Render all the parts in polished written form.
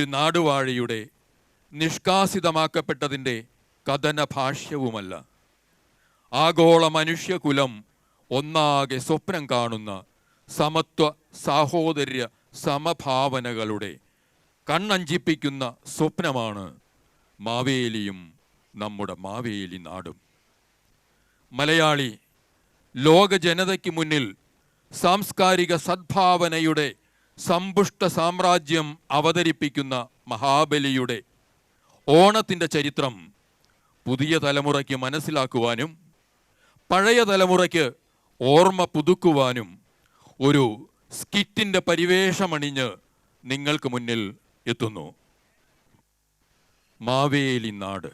ഒരു നാടുവാഴിയുടെ നിഷ്കാസിതമാക്കപ്പെട്ടതിൻ്റെ കഥന ഭാഷ്യവുമല്ല. ആഗോള മനുഷ്യകുലം ഒന്നാകെ സ്വപ്നം കാണുന്ന സമത്വ സാഹോദര്യ സമഭാവനകളുടെ കണ്ണഞ്ചിപ്പിക്കുന്ന സ്വപ്നമാണ് മാവേലിയും നമ്മുടെ മാവേലി നാടും. മലയാളി ലോക ജനതയ്ക്ക് മുന്നിൽ സാംസ്കാരിക സദ്ഭാവനയുടെ സമ്പുഷ്ട സാമ്രാജ്യം അവതരിപ്പിക്കുന്ന മഹാബലിയുടെ ഓണത്തിൻ്റെ ചരിത്രം പുതിയ തലമുറയ്ക്ക് മനസ്സിലാക്കുവാനും പഴയ തലമുറയ്ക്ക് ഓർമ്മ പുതുക്കുവാനും ഒരു സ്കിറ്റിൻ്റെ പരിവേഷമണിഞ്ഞ് നിങ്ങൾക്ക് മുന്നിൽ എത്തുന്നു. മാവേലി നാട്.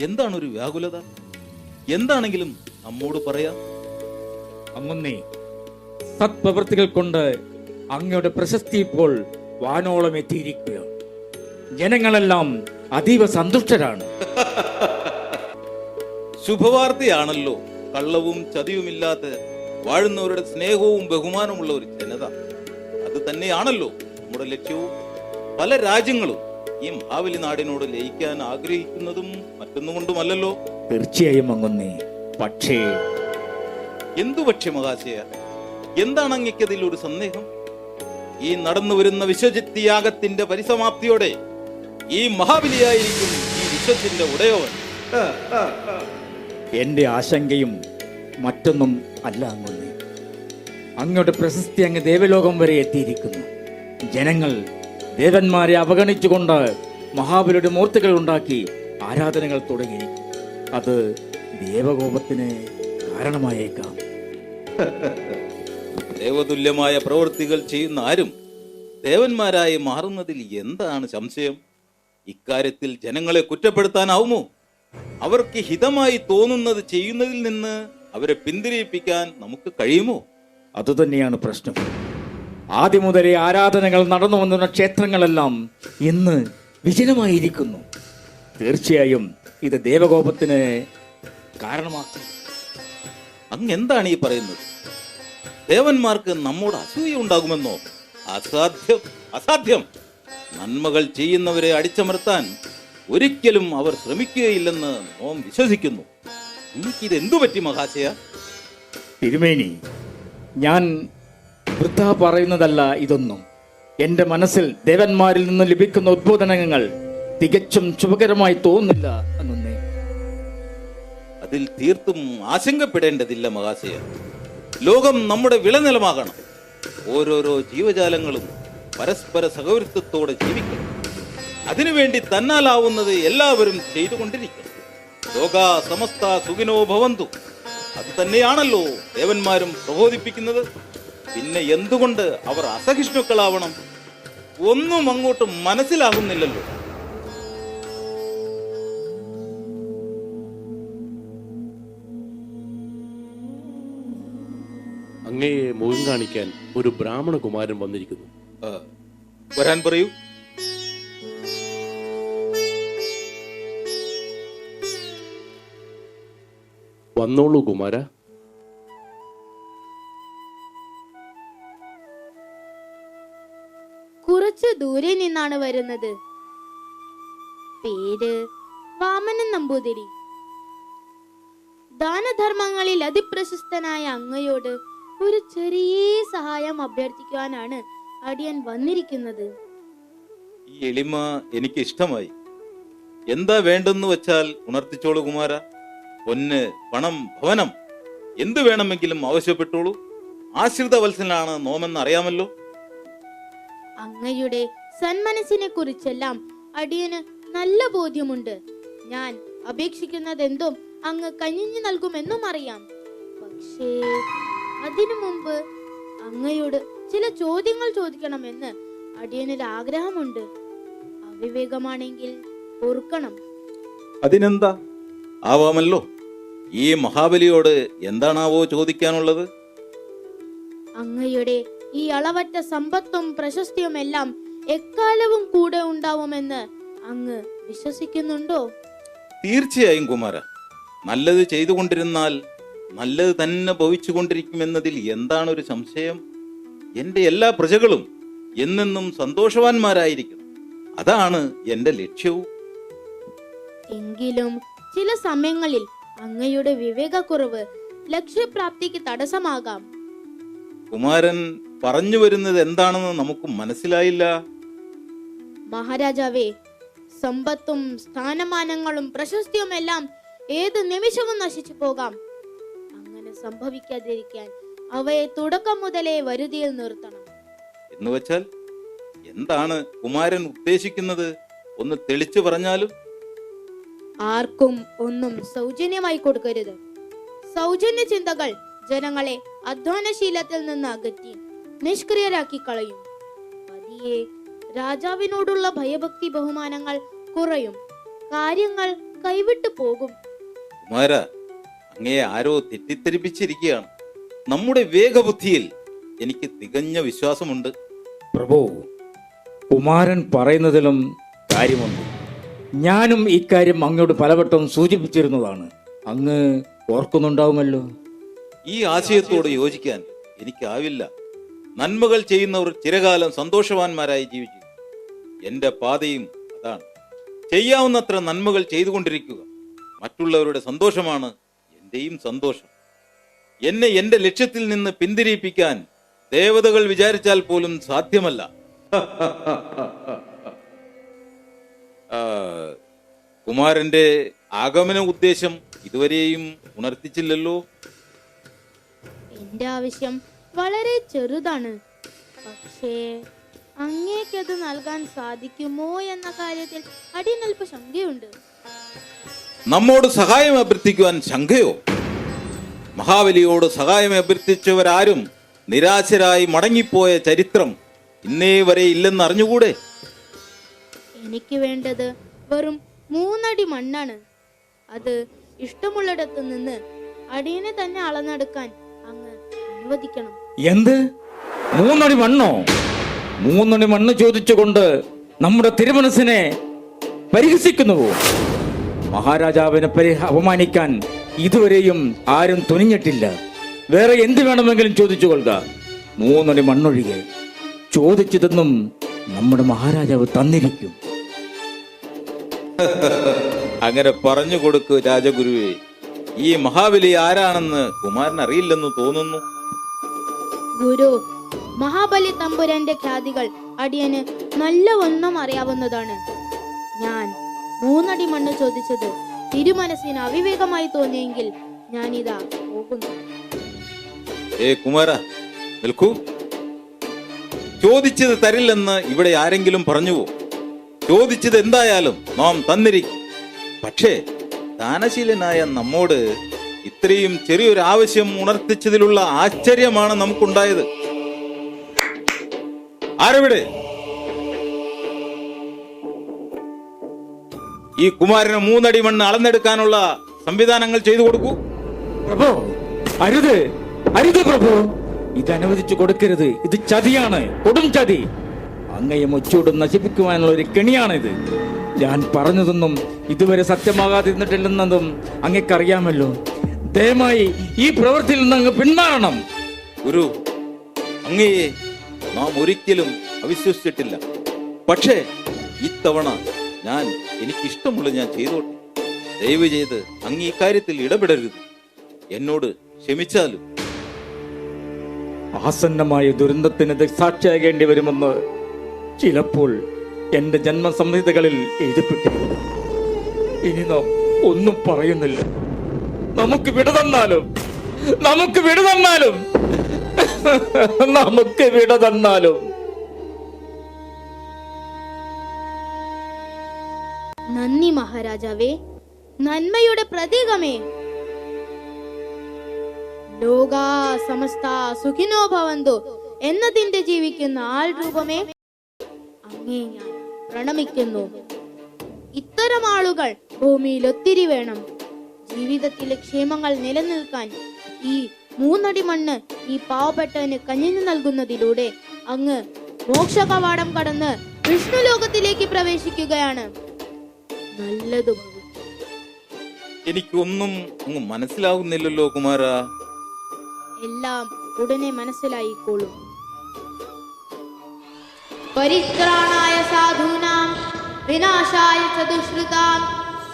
എന്താണ് ഒരു വ്യാകുലത? എന്താണെങ്കിലും നമ്മോട് പറയാം. അങ്ങുന്നേ, സത്പ്രവൃത്തികൾ കൊണ്ട് അങ്ങയുടെ പ്രശസ്തി ഇപ്പോൾ വാനോളം എത്തിയിരിക്കുക. ജനങ്ങളെല്ലാം അതീവ സന്തുഷ്ടരാണ്. ശുഭവാർത്തയാണല്ലോ. കള്ളവും ചതിയുമില്ലാത്ത വാഴുന്നവരുടെ സ്നേഹവും ബഹുമാനമുള്ള ഒരു ജനത. അത് തന്നെയാണല്ലോ നമ്മുടെ ലക്ഷ്യവും. പല രാജ്യങ്ങളും ഈ മഹാബലി നാടിനോട് ലയിക്കാൻ ആഗ്രഹിക്കുന്നതും മറ്റൊന്നും കൊണ്ടുമല്ലല്ലോ. തീർച്ചയായും അങ്ങുന്നേ. പക്ഷേ എന്തു പക്ഷേ മഹാശയ? എന്താണ് അങ്ങയ്ക്കതിൽ ഒരു സന്ദേഹം? ഈ നടന്നു വരുന്ന വിശ്വജിത്യാഗത്തിന്റെ പരിസമാപ്തിയോടെ ഈ മഹാബലിയായിരിക്കും ഈ വിശ്വത്തിന്റെ ഉടയവൻ. എന്റെ ആശങ്കയും മറ്റൊന്നും അല്ല അങ്ങുന്നേ. അങ്ങയുടെ പ്രശസ്തി അങ്ങ് ദേവലോകം വരെ എത്തിയിരിക്കുന്നു. ജനങ്ങൾ ദേവന്മാരെ അവഗണിച്ചുകൊണ്ട് മഹാബലിയുടെ മൂർത്തികൾ ഉണ്ടാക്കി ആരാധനകൾ തുടങ്ങി. അത് ദേവകോപത്തിന് കാരണമായേക്കാം. ദേവതുല്യമായ പ്രവൃത്തികൾ ചെയ്യുന്ന ആരും ദേവന്മാരായി മാറുന്നതിൽ എന്താണ് സംശയം? ഇക്കാര്യത്തിൽ ജനങ്ങളെ കുറ്റപ്പെടുത്താനാവുമോ? അവർക്ക് ഹിതമായി തോന്നുന്നത് ചെയ്യുന്നതിൽ നിന്ന് അവരെ പിന്തിരിപ്പിക്കാൻ നമുക്ക് കഴിയുമോ? അതുതന്നെയാണ് പ്രശ്നം. ആദ്യം മുതലേ ആരാധനകൾ നടന്നു വന്നിരുന്ന ക്ഷേത്രങ്ങളെല്ലാം ഇന്ന് വിജനമായിരിക്കുന്നു. തീർച്ചയായും ഇത് ദേവകോപത്തിന് കാരണമാക്കും. അങ്ങ് എന്താണ് ഈ പറയുന്നത്? ദേവന്മാർക്ക് നമ്മോട് അസൂയ ഉണ്ടാകുമെന്നോ? അസാധ്യം, അസാധ്യം. നന്മകൾ ചെയ്യുന്നവരെ അടിച്ചമർത്താൻ ഒരിക്കലും അവർ ശ്രമിക്കുകയില്ലെന്ന് നാം വിശ്വസിക്കുന്നു. എനിക്കിത് എന്തു പറ്റി മഹാശയ? തിരുമേനി, ഞാൻ വൃഥാ പറയുന്നതല്ല ഇതൊന്നും. എന്റെ മനസ്സിൽ ദേവന്മാരിൽ നിന്ന് ലഭിക്കുന്ന ഉദ്ബോധനങ്ങൾ തികച്ചും ശുഭകരമായി തോന്നുന്നില്ല എന്നേ. അതിൽ തീർത്തും ആശങ്കപ്പെടേണ്ടതില്ല മഹാശയ. ലോകം നമ്മുടെ വിളനിലമാകണം. ഓരോരോ ജീവജാലങ്ങളും പരസ്പര സഹവർത്തിത്വത്തോടെ ജീവിക്കണം. അതിനുവേണ്ടി തന്നാലാവുന്നത് എല്ലാവരും ചെയ്തുകൊണ്ടിരിക്കണം. ലോകാ സമസ്ത സുഖിനോ ഭവന്തു. അത് തന്നെയാണല്ലോ ദേവന്മാരും പ്രബോധിപ്പിക്കുന്നത്. പിന്നെ എന്തുകൊണ്ട് അവർ അസഹിഷ്ണുക്കളാവണം? ഒന്നും അങ്ങോട്ട് മനസ്സിലാകുന്നില്ലല്ലോ. അങ്ങയെ മുഖം കാണിക്കാൻ ഒരു ബ്രാഹ്മണ കുമാരൻ വന്നിരിക്കുന്നു. വരാൻ പറയൂ. വന്നോളൂ കുമാര. കുറച്ചു ദൂരെ നിന്നാണ് വരുന്നത്. പേര് വാമനൻ നമ്പൂതിരി. ദാനധർമ്മങ്ങളിൽ അതിപ്രശസ്തനായ അങ്ങയോട് ഒരു ചെറിയ സഹായം അഭ്യർത്ഥിക്കുവാനാണ് അടിയൻ വന്നിരിക്കുന്നത്. ഈ എളിമ എനിക്ക് ഇഷ്ടമായി. എന്താ വേണ്ടെന്ന് വെച്ചാൽ ഉണർത്തിച്ചോളൂ കുമാര. പൊന്ന്, പണം, ഭവനം എന്തു വേണമെങ്കിലും ആവശ്യപ്പെട്ടോളൂ. ആശ്രിത വത്സനാണ് നോമെന്ന് അറിയാമല്ലോ. അങ്ങയുടെ സന്മനസ്സിനെ കുറിച്ചെല്ലാം അടിയന് നല്ല ബോധ്യമുണ്ട്. ഞാൻ അപേക്ഷിക്കുന്നതെന്തും അങ്ങ് കനിഞ്ഞു നൽകുമെന്നും അറിയാം. പക്ഷേ അതിനു മുമ്പ് അങ്ങയോട് ചില ചോദ്യങ്ങൾ ചോദിക്കണമെന്ന് അടിയനൊരാഗ്രഹമുണ്ട്. അവിവേകമാണെങ്കിൽ ഓർക്കണം. അതിനെന്താ, ആവാമല്ലോ. ഈ മഹാബലിയോട് എന്താണാവോ ചോദിക്കാനുള്ളത്? അങ്ങയുടെ ഈ അളവറ്റ സമ്പത്തും പ്രശസ്തിയും എല്ലാം എക്കാലവും കൂടെ ഉണ്ടാവുമെന്ന് അങ്ങ് വിശ്വസിക്കുന്നുണ്ടോ? തീർച്ചയായും കുമാര. നല്ലത് ചെയ്തുകൊണ്ടിരുന്നാൽ നല്ലത് തന്നെ ഭവിച്ചുകൊണ്ടിരിക്കുമെന്നതിൽ എന്താണൊരു സംശയം? എന്റെ എല്ലാ പ്രജകളും എന്നെന്നും സന്തോഷവാന്മാരായിരിക്കണം. അതാണ് എന്റെ ലക്ഷ്യവും. എങ്കിലും ചില സമയങ്ങളിൽ അങ്ങയുടെ വിവേകക്കുറവ് ലക്ഷ്യപ്രാപ്തിക്ക് തടസ്സമാകാം. കുമാരൻ പറഞ്ഞു വരുന്നത് എന്താണെന്ന് നമുക്ക് മനസ്സിലായില്ല. മഹാരാജാവേ, സമ്പത്തും സ്ഥാനമാനങ്ങളും പ്രശസ്തിയും എല്ലാം ഏത് നിമിഷവും നശിച്ചു പോകാം. അങ്ങനെ സംഭവിക്കാതിരിക്കാൻ അവയെ തുടക്കം മുതലേ വരുതിയിൽ നിർത്തണം. എന്ന് വെച്ചാൽ എന്താണ് കുമാരൻ ഉദ്ദേശിക്കുന്നത്? ഒന്ന് തെളിച്ചു പറഞ്ഞാലും. ആർക്കും ഒന്നും സൗജന്യമായി കൊടുക്കരുത്. സൗജന്യ ചിന്തകൾ ജനങ്ങളെ അധ്വാനശീലത്തിൽ നിന്ന് അകറ്റി നിഷ്ക്രിയരാക്കി കളയും. പതിയെ രാജാവിനോടുള്ള ഭയഭക്തി ബഹുമാനങ്ങൾ കുറയും. കാര്യങ്ങൾ കൈവിട്ടു പോകും. കുമാര, അങ്ങയെ ആരോ തെറ്റിദ്ധരിപ്പിച്ചിരിക്കുകയാണ്. നമ്മുടെ വേഗബുദ്ധിയിൽ എനിക്ക് തികഞ്ഞ വിശ്വാസമുണ്ട്. പ്രഭു, കുമാരൻ പറയുന്നതിലും കാര്യമുണ്ട്. ഞാനും ഇക്കാര്യം അങ്ങയോട് പലവട്ടം സൂചിപ്പിച്ചിരുന്നതാണ്. അങ്ങ് ഓർക്കുന്നുണ്ടാവുമല്ലോ. ഈ ആശയത്തോട് യോജിക്കാൻ എനിക്കാവില്ല. നന്മകൾ ചെയ്യുന്നവർ ചിരകാലം സന്തോഷവാന്മാരായി ജീവിക്കും. എന്റെ പാതയും അതാണ്. ചെയ്യാവുന്നത്ര നന്മകൾ ചെയ്തുകൊണ്ടിരിക്കുക. മറ്റുള്ളവരുടെ സന്തോഷമാണ് എന്റെയും സന്തോഷം. എന്നെ എന്റെ ലക്ഷ്യത്തിൽ നിന്ന് പിന്തിരിപ്പിക്കാൻ ദേവതകൾ വിചാരിച്ചാൽ പോലും സാധ്യമല്ല. കുമാരന്റെ ആഗമന ഉദ്ദേശം ഇതുവരെയും ഉണർത്തിച്ചില്ലല്ലോ. എന്റെ ആവശ്യം വളരെ ചെറുതാണ്. പക്ഷേ അങ്ങേക്കത് നൽകാൻ സാധിക്കുമോ എന്ന കാര്യത്തിൽ അടിയനൽപ്പ ശങ്കയുണ്ട്. നമ്മോട് സഹായം അഭ്യർത്ഥിക്കുവാൻ ശങ്കയോ? മഹാബലിയോട് സഹായം അഭ്യർത്ഥിച്ചവരാരും നിരാശരായി മടങ്ങിപ്പോയ ചരിത്രം ഇന്നേ വരെ ഇല്ലെന്ന് അറിഞ്ഞുകൂടെ? എനിക്ക് വേണ്ടത് വെറും 3 അടി മണ്ണാണ്. അത് ഇഷ്ടമുള്ളിടത്ത് നിന്ന് അടിയനെ തന്നെ അളന്നെടുക്കാൻ അങ്ങ് അനുവദിക്കണം. എന്ത്? 3 അടി മണ്ണോ? 3 അടി മണ്ണ് ചോദിച്ചുകൊണ്ട് നമ്മുടെ തിരുമനസിനെ പരിഹസിക്കുന്നുവോ? മഹാരാജാവിനെ അപമാനിക്കാൻ ഇതുവരെയും ആരും തുനിഞ്ഞിട്ടില്ല. വേറെ എന്ത് വേണമെങ്കിലും ചോദിച്ചു കൊള്ളുക. 3 അടി മണ്ണൊഴികെ ചോദിച്ചതെന്നും നമ്മുടെ മഹാരാജാവ് തന്നിരിക്കും. അങ്ങനെ പറഞ്ഞു കൊടുക്കൂ രാജഗുരുവേ. ഈ മഹാബലി ആരാണെന്ന് കുമാരൻ അറിയില്ലെന്ന് തോന്നുന്നു. ഗുരു, മഹാബലി തമ്പുരാന്റെ ഖ്യാതികൾ അടിയന് നല്ലവണ്ണം അറിയാവുന്നതാണ്. ഞാൻ 3 അടി മണ്ണ് ചോദിച്ചത് തിരുമനസ്സിന് അവിവേകമായി തോന്നിയെങ്കിൽ ഞാനിതാ പോകുന്നു. കുമാര, നിൽക്കൂ. ചോദിച്ചത് തരില്ലെന്ന് ഇവിടെ ആരെങ്കിലും പറഞ്ഞുവോ? ചോദിച്ചത് എന്തായാലും നാം തന്നിരിക്കും. പക്ഷേ ദാനശീലനായ നമ്മോട് ഇത്രയും ചെറിയൊരു ആവശ്യം ഉണർത്തിച്ചതിലുള്ള ആശ്ചര്യമാണ് നമുക്കുണ്ടായത്. ആരെവിടെ? ഈ കുമാരന് 3 അടി മണ്ണ് അളന്നെടുക്കാനുള്ള സംവിധാനങ്ങൾ ചെയ്തു കൊടുക്കൂ. പ്രഭു, അരുത്, അരുത് പ്രഭു. ഇത് അനുവദിച്ചു കൊടുക്കരുത്. ഇത് ചതിയാണ്, കൊടും ചതി. അങ്ങയെ മുച്ചൂടും നശിപ്പിക്കുവാനുള്ള ഒരു കെണിയാണിത്. ഞാൻ പറഞ്ഞതൊന്നും ഇതുവരെ സത്യമാകാതിരുന്നിട്ടില്ലെന്നതും അങ്ങക്കറിയാമല്ലോ. ദയമായി ഈ പ്രവൃത്തിയിൽ നിന്ന് അങ്ങ് പിന്മാറണം. ഗുരു, അങ്ങയെ നാം ഒരിക്കലും അവിശ്വസിച്ചിട്ടില്ല. പക്ഷേ ഇത്തവണ എനിക്കിഷ്ടമുള്ള ഞാൻ ചെയ്തോട്ടെ. ദയവ് ചെയ്ത് അങ്ങ് ഈ കാര്യത്തിൽ ഇടപെടരുത്. എന്നോട് ക്ഷമിച്ചാലും. ആസന്നമായ ദുരന്തത്തിന് സാക്ഷിയാകേണ്ടി വരുമെന്ന് ചിലപ്പോൾ എന്റെ ജന്മസംഹിതകളിൽ എഴുതപ്പെട്ടിരുന്നു. ഇനി നാം ഒന്നും പറയുന്നില്ല. നമുക്ക് വിട തന്നാലും നമുക്ക് വിട തന്നാലും നന്ദി മഹാരാജാവേ, നന്മയുടെ പ്രതീകമേ. ലോകാ സമസ്ത സുഖിനോ ഭവന്തു എന്നതിന്റെ ജീവിക്കുന്ന ആൾ രൂപമേ, അങ്ങേ ഞാൻ പ്രണമിക്കുന്നു. ഇത്തരം ആളുകൾ ഭൂമിയിൽ ഒത്തിരി വേണം. ജീവിതത്തിലെ ക്ഷേമങ്ങൾ നിലനിൽക്കാൻ ഈ 3 അടി മണ്ണ് ഈ പാവപ്പെട്ടവന് കനിഞ്ഞു നൽകുന്നതിലൂടെ അങ്ങ് മോക്ഷ കവാടം കടന്ന് വിഷ്ണു ലോകത്തിലേക്ക് പ്രവേശിക്കുകയാണ്. നല്ലതു ഭവിക്കും. എനിക്കൊന്നും അങ്ങ് മനസ്സിലാകുന്നില്ലല്ലോ കുമാര. എല്ലാം ഉടനെ മനസ്സിലായിക്കോളും. പരിത്രാണായ സാധൂനാം വിനാശായ ചതുഷ്കൃതാം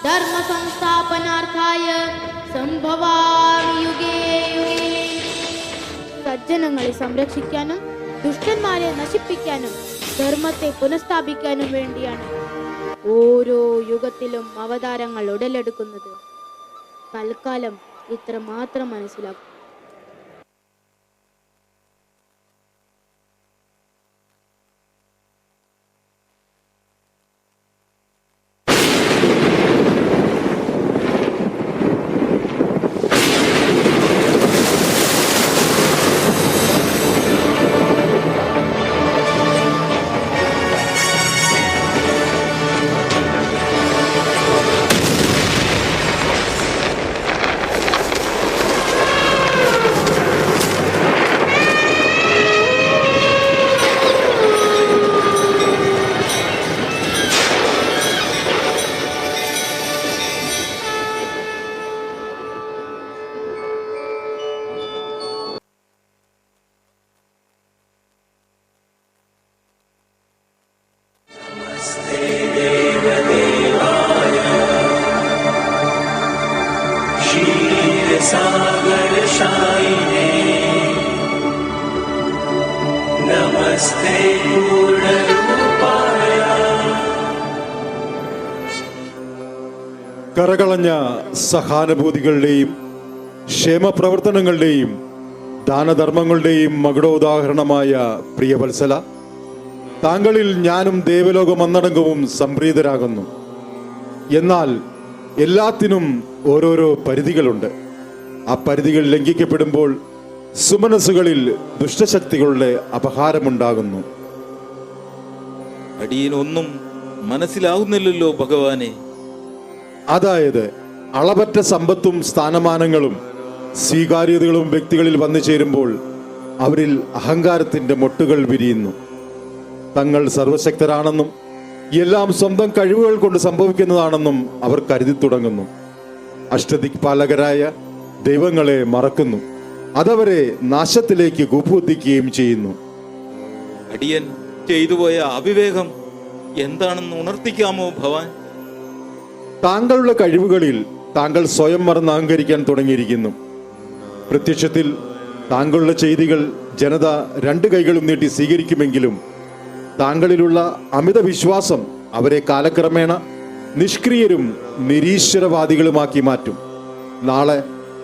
ധർമ്മ സംസ്ഥാപനാർത്ഥായ സംഭവാമി യുഗേ യുഗേ. സജ്ജനങ്ങളെ സംരക്ഷിക്കാനും ദുഷ്ടന്മാരെ നശിപ്പിക്കാനും ധർമ്മത്തെ പുനഃസ്ഥാപിക്കാനും വേണ്ടിയാണ് ഓരോ യുഗത്തിലും അവതാരങ്ങൾ ഉടലെടുക്കുന്നത്. തൽക്കാലം ഇത്ര മാത്രം മനസ്സിലാക്കും. കരകളഞ്ഞ സഹാനുഭൂതികളുടെയും ക്ഷേമപ്രവർത്തനങ്ങളുടെയും ദാനധർമ്മങ്ങളുടെയും മകുടോദാഹരണമായ പ്രിയവത്സല, താങ്കളിൽ ഞാനും ദേവലോക മന്നടങ്കവും സംപ്രീതരാകുന്നു. എന്നാൽ എല്ലാത്തിനും ഓരോരോ പരിധികളുണ്ട്. ആ പരിധികൾ ലംഘിക്കപ്പെടുമ്പോൾ സുമനസ്സുകളിൽ ദുഷ്ടശക്തികളുടെ അപഹാരമുണ്ടാകുന്നു. അടിയനൊന്നും മനസ്സിലാവുന്നില്ലല്ലോ ഭഗവാനെ. അതായത് അളവറ്റ സമ്പത്തും സ്ഥാനമാനങ്ങളും സ്വീകാര്യതകളും വ്യക്തികളിൽ വന്നു ചേരുമ്പോൾ അവരിൽ അഹങ്കാരത്തിന്റെ മൊട്ടുകൾ വിരിയുന്നു. തങ്ങൾ സർവശക്തരാണെന്നും എല്ലാം സ്വന്തം കഴിവുകൾ കൊണ്ട് സംഭവിക്കുന്നതാണെന്നും അവർ കരുതി തുടങ്ങുന്നു. അഷ്ടദിക്പാലകരായ ദൈവങ്ങളെ മറക്കുന്നു. അതവരെ നാശത്തിലേക്ക് കൂപ്പുകുത്തിക്കുകയും ചെയ്യുന്നു. അടിയൻ ചെയ്തുപോയ അവിവേകം എന്താണെന്ന് ഉണർത്തിക്കാമോ ഭവാൻ? താങ്കളുടെ കഴിവുകളിൽ താങ്കൾ സ്വയം മറന്ന് അഹങ്കരിക്കാൻ തുടങ്ങിയിരിക്കുന്നു. പ്രത്യക്ഷത്തിൽ താങ്കളുടെ ചെയ്തികൾ ജനത 2 കൈകളും നീട്ടി സ്വീകരിക്കുമെങ്കിലും താങ്കളിലുള്ള അമിത വിശ്വാസം അവരെ കാലക്രമേണ നിഷ്ക്രിയരും നിരീശ്വരവാദികളുമാക്കി മാറ്റും. നാളെ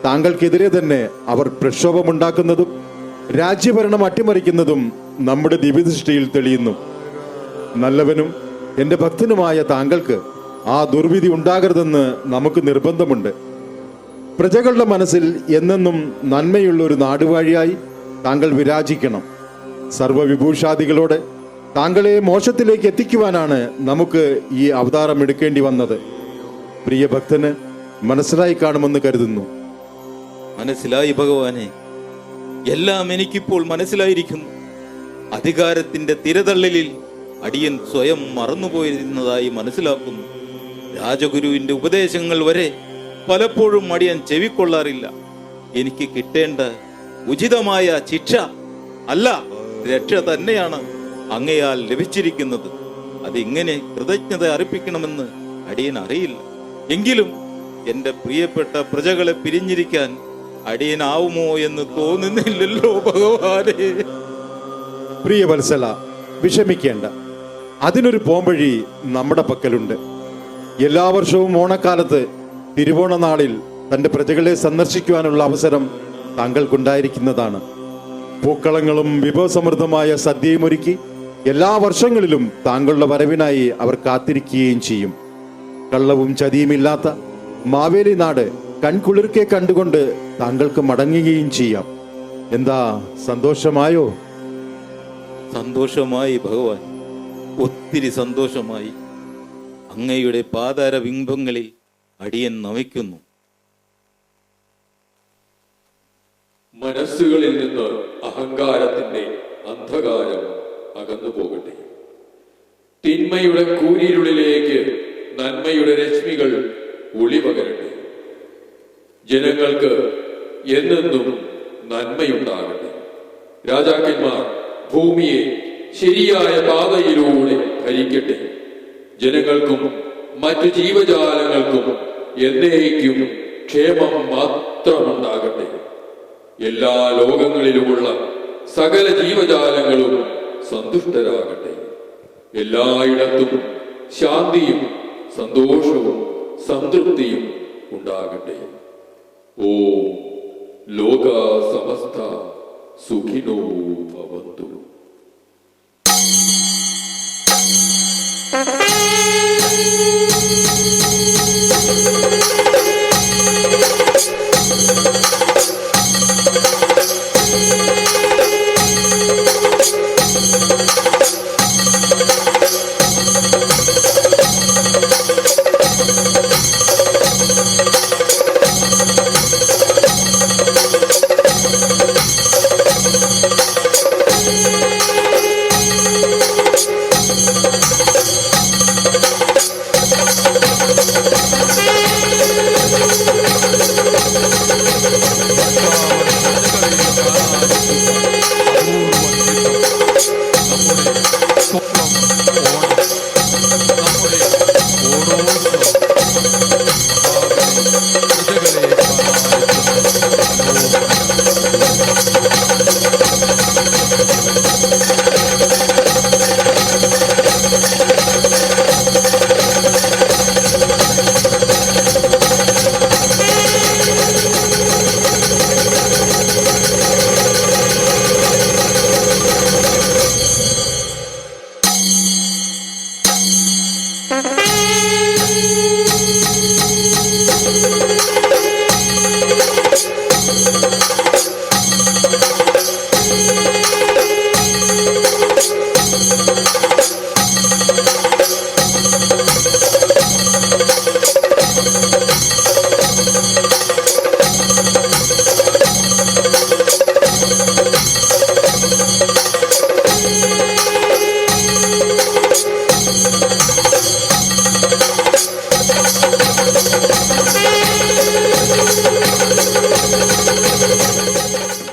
താങ്കൾക്കെതിരെ തന്നെ അവർ പ്രക്ഷോഭമുണ്ടാക്കുന്നതും രാജ്യഭരണം അട്ടിമറിക്കുന്നതും നമ്മുടെ ദിവ്യദൃഷ്ടിയിൽ തെളിയുന്നു. നല്ലവനും എൻ്റെ ഭക്തനുമായ താങ്കൾക്ക് ആ ദുർവിധി ഉണ്ടാകരുതെന്ന് നമുക്ക് നിർബന്ധമുണ്ട്. പ്രജകളുടെ മനസ്സിൽ എന്നെന്നും നന്മയുള്ള ഒരു നാടുവാഴിയായി താങ്കൾ വിരാജിക്കണം. സർവവിഭൂഷാദികളോടെ താങ്കളെ മോക്ഷത്തിലേക്ക് എത്തിക്കുവാനാണ് നമുക്ക് ഈ അവതാരം എടുക്കേണ്ടി വന്നത്. പ്രിയ ഭക്തന് മനസ്സിലായി കാണുമെന്ന് കരുതുന്നു. മനസ്സിലായി ഭഗവാനെ. എല്ലാം എനിക്കിപ്പോൾ മനസ്സിലായിരിക്കുന്നു. അധികാരത്തിന്റെ തിരതള്ളലിൽ അടിയൻ സ്വയം മറന്നുപോയിരുന്നതായി മനസ്സിലാക്കുന്നു. രാജഗുരുവിന്റെ ഉപദേശങ്ങൾ വരെ പലപ്പോഴും അടിയൻ ചെവിക്കൊള്ളാറില്ല. എനിക്ക് കിട്ടേണ്ട ഉചിതമായ ശിക്ഷ അല്ല, രക്ഷ തന്നെയാണ് അങ്ങയാൽ ലഭിച്ചിരിക്കുന്നത്. അതിങ്ങനെ കൃതജ്ഞത അർപ്പിക്കണമെന്ന് അടിയൻ അറിയില്ല. എങ്കിലും എന്റെ പ്രിയപ്പെട്ട പ്രജകളെ പിരിഞ്ഞിരിക്കാൻ അടിയനാവുമോ എന്ന് തോന്നുന്നില്ലല്ലോ ഭഗവാനെ. പ്രിയ വത്സല, വിഷമിക്കേണ്ട. അതിനൊരു പോംവഴി നമ്മുടെ പക്കലുണ്ട്. എല്ലാ വർഷവും ഓണക്കാലത്ത് തിരുവോണ നാളിൽ തന്റെ പ്രജകളെ സന്ദർശിക്കുവാനുള്ള അവസരം താങ്കൾക്കുണ്ടായിരിക്കുന്നതാണ്. പൂക്കളങ്ങളും വിഭവസമൃദ്ധമായ സദ്യയും ഒരുക്കി എല്ലാ വർഷങ്ങളിലും താങ്കളുടെ വരവിനായി അവർ കാത്തിരിക്കുകയും ചെയ്യും. കള്ളവും ചതിയുമില്ലാത്ത മാവേലി നാട് കൺകുളിർക്കെ കണ്ടുകൊണ്ട് താങ്കൾക്ക് മടങ്ങുകയും ചെയ്യാം. എന്താ, സന്തോഷമായോ? സന്തോഷമായി ഭഗവാൻ, ഒത്തിരി സന്തോഷമായി. അങ്ങയുടെ പാതാര ബിംബങ്ങളിൽ അടിയൻ നമിക്കുന്നു. മനസ്സുകളിൽ നിന്ന് അഹങ്കാരത്തിന്റെ അന്ധകാരം അകന്നു പോകട്ടെ. തിന്മയുടെ കൂരിരുളിലേക്ക് നന്മയുടെ രശ്മികൾ ഒളിപകരട്ടെ. ജനങ്ങൾക്ക് എന്നെന്നും നന്മയുണ്ടാകട്ടെ. രാജാക്കന്മാർ ഭൂമിയെ ശരിയായ പാതയിലൂടെ ഭരിക്കട്ടെ. ജനങ്ങൾക്കും മറ്റു ജീവജാലങ്ങൾക്കും എന്നേക്കും ക്ഷേമം മാത്രമുണ്ടാകട്ടെ. എല്ലാ ലോകങ്ങളിലുമുള്ള സകല ജീവജാലങ്ങളും സന്തുഷ്ടരാകട്ടെ. എല്ലായിടത്തും ശാന്തിയും സന്തോഷവും സംതൃപ്തിയും ഉണ്ടാകട്ടെ. ഓം ലോകാ സമസ്ത സുഖിനോ ഭവന്തു.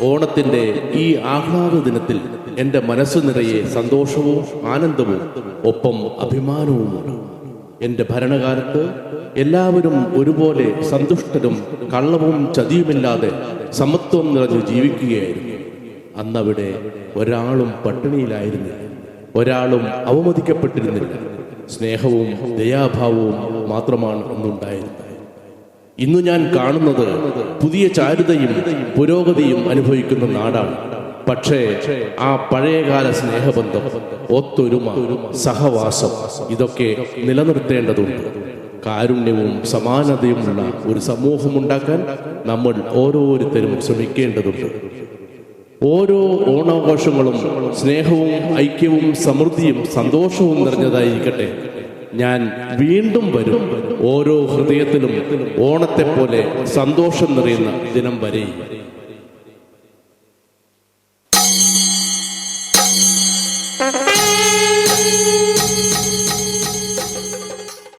ഓണത്തിന്റെ ഈ ആഹ്ലാദ ദിനത്തിൽ എൻ്റെ മനസ്സു നിറയെ സന്തോഷവും ആനന്ദവും ഒപ്പം അഭിമാനവുമുണ്ട്. എൻ്റെ ഭരണകാലത്ത് എല്ലാവരും ഒരുപോലെ സന്തുഷ്ടരും കള്ളവും ചതിയുമില്ലാതെ സമത്വം നിറഞ്ഞു ജീവിക്കുകയായിരുന്നു. അന്നവിടെ ഒരാളും പട്ടിണിയിലായിരുന്നില്ല, ഒരാളും അവമതിക്കപ്പെട്ടിരുന്നില്ല. സ്നേഹവും ദയാഭാവവും മാത്രമാണ് അന്നുണ്ടായിരുന്നത്. ഇന്നു ഞാൻ കാണുന്നത് പുതിയ ചാരുതയും പുരോഗതിയും അനുഭവിക്കുന്ന നാടാണ്. പക്ഷേ ആ പഴയകാല സ്നേഹബന്ധം, ഒത്തൊരുമ, സഹവാസം ഇതൊക്കെ നിലനിർത്തേണ്ടതുണ്ട്. കാരുണ്യവും സമാനതയുമുള്ള ഒരു സമൂഹമുണ്ടാക്കാൻ നമ്മൾ ഓരോരുത്തരും ശ്രമിക്കേണ്ടതുണ്ട്. ഓരോ ഓണാഘോഷങ്ങളും സ്നേഹവും ഐക്യവും സമൃദ്ധിയും സന്തോഷവും നിറഞ്ഞതായിരിക്കട്ടെ. ഞാൻ വീണ്ടും വരും. ഓരോ ഹൃദയത്തിലും ഓണത്തെ പോലെ സന്തോഷം നിറയുന്ന ദിനം വരെയും.